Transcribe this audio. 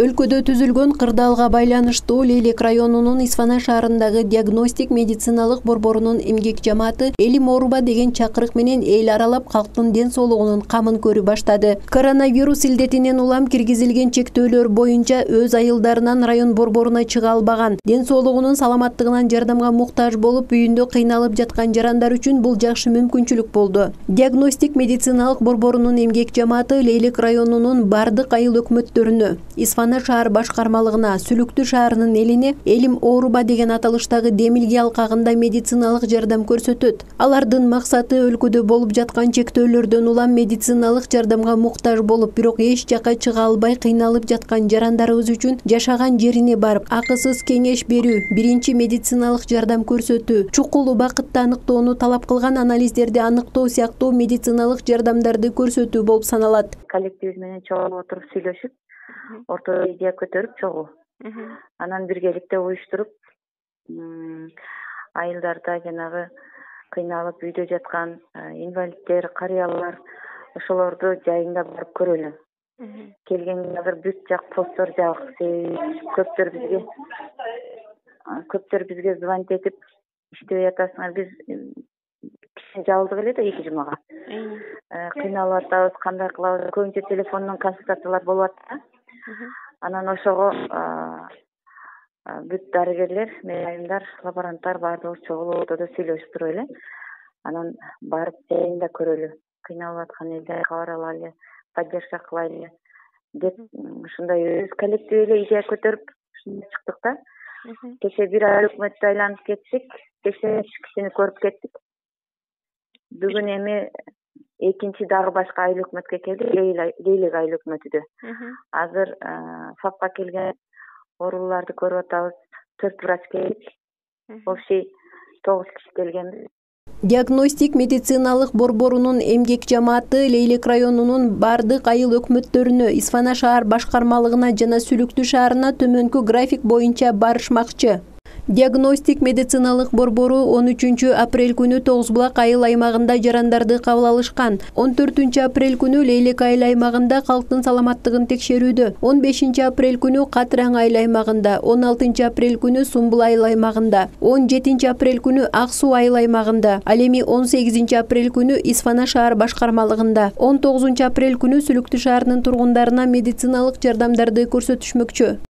Өлкөдө түзүлгөн кырдаалга байланыштуу Лейлек районунун Исфана шаарындагы диагностик медициналык борборунун эмгек жамааты Элим ооруба деген чакырык менен эл аралап калктын ден соолугунун камын көрү баштады. Коронавирус илдетинен улам киргизилген чектөөлөр боюнча өз айылдарынан район борборуна чыга албаган, ден соолугунун саламаттыгынан жардамга муктаж болуп үйүндө кыйналып жаткан жарандар үчүн бул жакшы мүмкүнчүлүк болду. Диагностик медициналык борборунун эмгек жамааты Лейлек районунун бардык айыл өкмөттөрүнө, Исфана шаар башкармалыгына, Сүлүктүү шаарынын элине Элим ооруба деген аталыштагы демилге алкагында медициналык жардам көрсөтөт. Алардын максаты өлкөдө болуп жаткан чектөөлөрдөн улам медициналык жардамга муктаж болуп, бирок эч жакка чыга албай кыйналып жаткан жарандарыбыз үчүн жашаган жерине барып, акысыз кеңеш берүү, биринчи медициналык жардам көрсөтүү, чукул убакытта аныктоону талап кылган анализдерди аныктоо сыяктуу медициналык жардамдарды көрсөтүү болуп саналат. Коллектив менен чогулуп отуруп сүйлөшүп, ортого идея көтөрүп чогуу. Анан биргеликте уюштуруп, айылдарда жанагы кыйналып үйдө жаткан инвалидтер, карыялар, ошолорду жайында барып көрөлү. Келгенге азыр бүт жак посттор жак, көптөр бизге звонить этип, иштебей атасыңар, биз жалдык эле да 2 жумага. Кыйналып атабыз, кандай кылабыз? Көбүнчө телефондон консультациялар болуп атат. Анан ошого бүт дарыгерлер, медайымдар, лаборанттар баардыгы чогулуп ортодо сүйлөшүп туруп эле, анан барып жайында көрөлү. Кыйналып аткан элде кабар алалы, поддержка кылайлы деп ушундай өз коллектив эле идея көтөрүп чыктык да. Кече бир ай өкмөттү айланып кеттик, кече 3 кишини көрүп кеттик. Бүгүн эми экинчи дагы башка айыл өкмөткө келдик, Лейлек айыл өкмөтүдө. Азыр ФАПка келген ооруларды көрүп атабыз. 4 врач келдик. Общий 9 киши келгенбиз. Диагностик медициналык борборунун эмгек жамааты Лейлек районунун бардык айыл өкмөттөрүнө, Исфана шаар башкармалыгына жана Сүлүктүү шаарына төмөнкү график боюнча барышмакчы. Диагностик медициналык борбору 13 апрель күнү Тогузбулак айыл аймагында жарандарды кабыл алышкан. 14 апрель күнү Лейлек айыл аймагында калктын саламаттыгын текшерүүдө. 15 апрель күнү Катыраң айыл аймагында, 16 апрель күнү Сумбул айыл аймагында, 17 апрель күнү Ак Суу айыл аймагында, ал эми 18 апрель күнү Исфана шаар башкармалыгында, 19 апрель күнү Сүлүктүү шаарынын тургундарына медициналык жардамдарды көрсөтүшмөкчү.